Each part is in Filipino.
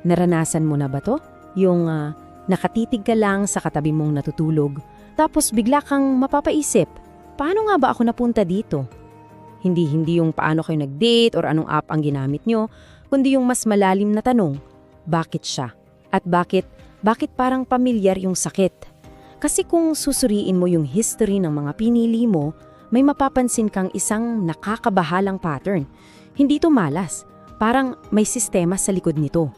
Naranasan mo na ba to? Yung nakatitig ka lang sa katabi mong natutulog, tapos bigla kang mapapaisip, paano nga ba ako napunta dito? Hindi yung paano kayo nag-date or anong app ang ginamit nyo, kundi yung mas malalim na tanong, bakit siya? At bakit parang pamilyar yung sakit? Kasi kung susuriin mo yung history ng mga pinili mo, may mapapansin kang isang nakakabahalang pattern. Hindi to malas, parang may sistema sa likod nito.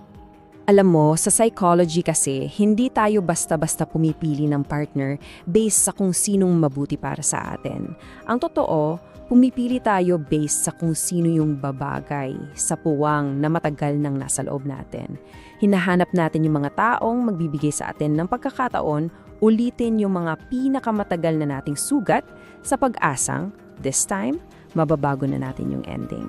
Alam mo, sa psychology kasi, hindi tayo basta-basta pumipili ng partner based sa kung sinong mabuti para sa atin. Ang totoo, pumipili tayo based sa kung sino yung babagay sa puwang na matagal nang nasa loob natin. Hinahanap natin yung mga taong magbibigay sa atin ng pagkakataon, ulitin yung mga pinakamatagal na nating sugat sa pag-asang, this time, mababago na natin yung ending.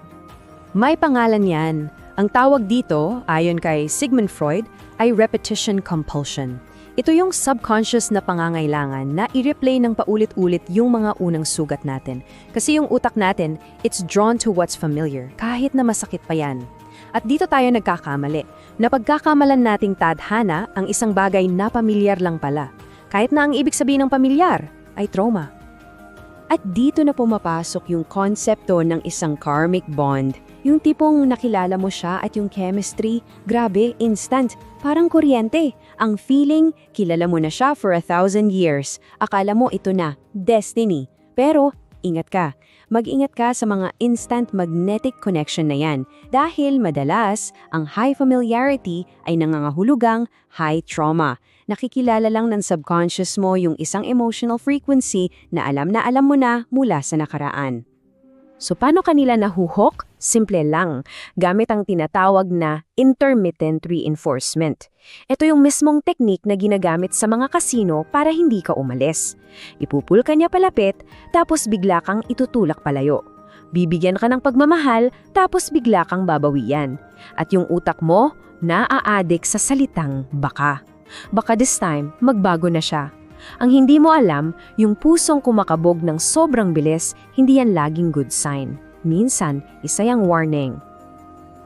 May pangalan yan. Ang tawag dito, ayon kay Sigmund Freud, ay repetition compulsion. Ito yung subconscious na pangangailangan na i-replay ng paulit-ulit yung mga unang sugat natin. Kasi yung utak natin, it's drawn to what's familiar, kahit na masakit pa yan. At dito tayo nagkakamali. Napagkakamalan nating tadhana ang isang bagay na pamilyar lang pala. Kahit na ang ibig sabihin ng pamilyar ay trauma. At dito na pumapasok yung konsepto ng isang karmic bond. Yung tipong nakilala mo siya at yung chemistry, grabe, instant, parang kuryente. Ang feeling, kilala mo na siya for 1,000 years. Akala mo ito na, destiny. Pero, ingat ka. Mag-ingat ka sa mga instant magnetic connection na yan. Dahil madalas, ang high familiarity ay nangangahulugang high trauma. Nakikilala lang ng subconscious mo yung isang emotional frequency na alam mo na mula sa nakaraan. So paano kanila nahuhok? Simple lang, gamit ang tinatawag na intermittent reinforcement. Ito yung mismong teknik na ginagamit sa mga kasino para hindi ka umalis. Ipupul ka niya palapit, tapos bigla kang itutulak palayo. Bibigyan ka ng pagmamahal, tapos bigla kang babawian. At yung utak mo, naa-addict sa salitang baka. Baka this time, magbago na siya. Ang hindi mo alam, yung pusong kumakabog ng sobrang bilis, hindi yan laging good sign. Minsan, isa yang warning.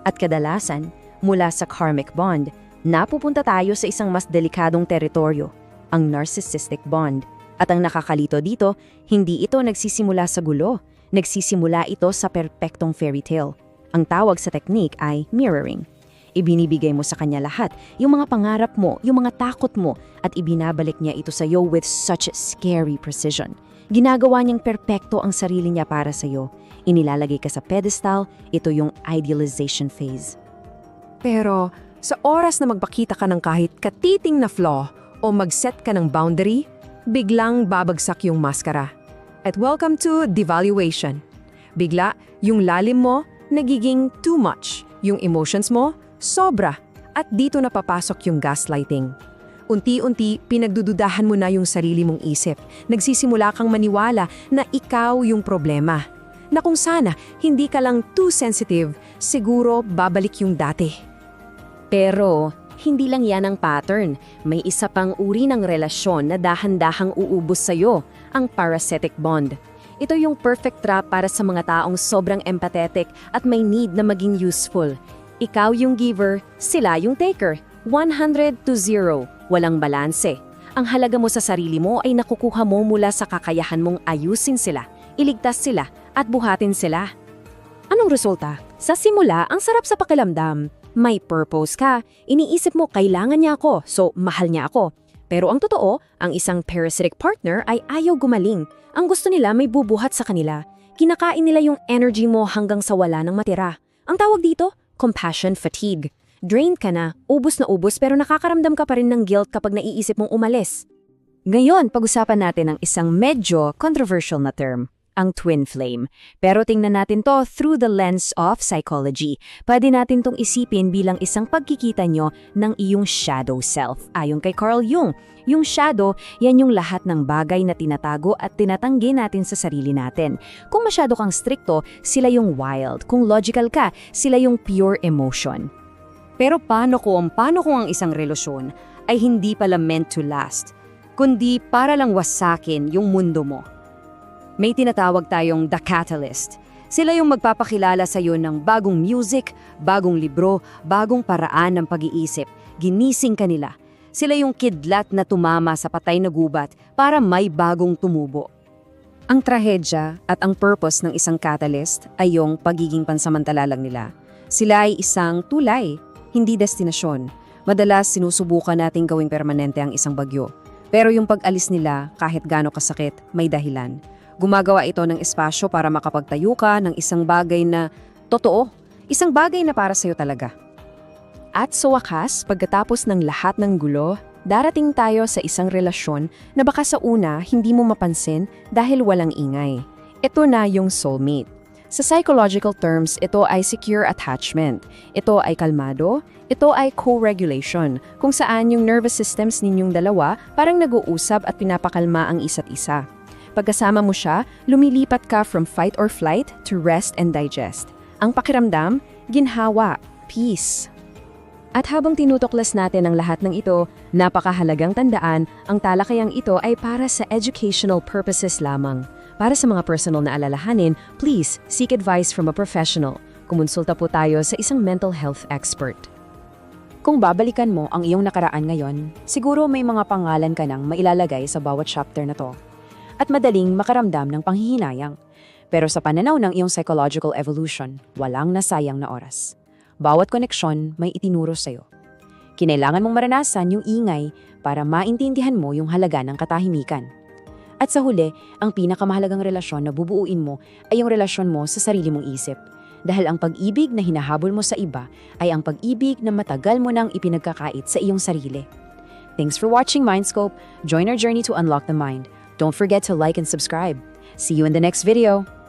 At kadalasan, mula sa karmic bond, napupunta tayo sa isang mas delikadong teritoryo, ang narcissistic bond. At ang nakakalito dito, hindi ito nagsisimula sa gulo. Nagsisimula ito sa perpektong fairy tale. Ang tawag sa teknik ay mirroring. Ibinibigay mo sa kanya lahat, yung mga pangarap mo, yung mga takot mo, at ibinabalik niya ito sa iyo with such scary precision. Ginagawa niyang perpekto ang sarili niya para sa iyo. Inilalagay ka sa pedestal, ito yung idealization phase. Pero sa oras na magpakita ka ng kahit katiting na flaw o mag-set ka ng boundary, biglang babagsak yung maskara. At welcome to devaluation. Bigla, yung lalim mo nagiging too much, yung emotions mo sobra, at dito na papasok yung gaslighting. Unti-unti, pinagdududahan mo na yung sarili mong isip. Nagsisimula kang maniwala na ikaw yung problema. Na kung sana, hindi ka lang too sensitive, siguro babalik yung dati. Pero, hindi lang yan ang pattern. May isa pang uri ng relasyon na dahan-dahang uubos sa'yo, ang parasitic bond. Ito yung perfect trap para sa mga taong sobrang empathetic at may need na maging useful. Ikaw yung giver, sila yung taker. 100 to 0, walang balanse. Ang halaga mo sa sarili mo ay nakukuha mo mula sa kakayahan mong ayusin sila, iligtas sila, at buhatin sila. Anong resulta? Sa simula, ang sarap sa pakiramdam. May purpose ka, iniisip mo kailangan niya ako, so mahal niya ako. Pero ang totoo, ang isang parasitic partner ay ayaw gumaling. Ang gusto nila may bubuhat sa kanila. Kinakain nila yung energy mo hanggang sa wala nang matira. Ang tawag dito, compassion fatigue. Drained ka na ubos pero nakakaramdam ka pa rin ng guilt kapag naiisip mong umalis. Ngayon, pag-usapan natin ang isang medyo controversial na term, ang twin flame. Pero tingnan natin to through the lens of psychology. Pwede natin tong isipin bilang isang pagkikita nyo ng iyong shadow self. Ayon kay Carl Jung, yung shadow, yan yung lahat ng bagay na tinatago at tinatanggi natin sa sarili natin. Kung masyado kang stricto, sila yung wild. Kung logical ka, sila yung pure emotion. Pero paano kung ang isang relasyon ay hindi pala meant to last, kundi para lang wasakin yung mundo mo? May tinatawag tayong the catalyst. Sila yung magpapakilala sa iyo ng bagong music, bagong libro, bagong paraan ng pag-iisip. Ginising ka nila. Sila yung kidlat na tumama sa patay na gubat para may bagong tumubo. Ang trahedya at ang purpose ng isang catalyst ay yung pagiging pansamantala lang nila. Sila ay isang tulay, hindi destinasyon. Madalas sinusubukan nating gawing permanente ang isang bagyo. Pero yung pag-alis nila, kahit gaano kasakit, may dahilan. Gumagawa ito ng espasyo para makapagtayo ka ng isang bagay na totoo, isang bagay na para sa'yo talaga. At sa wakas, pagkatapos ng lahat ng gulo, darating tayo sa isang relasyon na baka sa una hindi mo mapansin dahil walang ingay. Ito na yung soulmate. Sa psychological terms, ito ay secure attachment. Ito ay kalmado. Ito ay co-regulation, kung saan yung nervous systems ninyong dalawa parang nag-uusap at pinapakalma ang isa't isa. Pagkasama mo siya, lumilipat ka from fight or flight to rest and digest. Ang pakiramdam, ginhawa, peace. At habang tinutuklas natin ang lahat ng ito, napakahalagang tandaan, ang talakayang ito ay para sa educational purposes lamang. Para sa mga personal na alalahanin, please seek advice from a professional. Kumonsulta po tayo sa isang mental health expert. Kung babalikan mo ang iyong nakaraan ngayon, siguro may mga pangalan ka nang mailalagay sa bawat chapter na to. At madaling makaramdam ng panghihinayang. Pero sa pananaw ng iyong psychological evolution, walang nasayang na oras. Bawat koneksyon may itinuro sa'yo. Kinailangan mong maranasan yung ingay para maintindihan mo yung halaga ng katahimikan. At sa huli, ang pinakamahalagang relasyon na bubuuin mo ay yung relasyon mo sa sarili mong isip. Dahil ang pag-ibig na hinahabol mo sa iba ay ang pag-ibig na matagal mo nang ipinagkakait sa iyong sarili. Thanks for watching Mindscope. Join our journey to unlock the mind. Don't forget to like and subscribe. See you in the next video.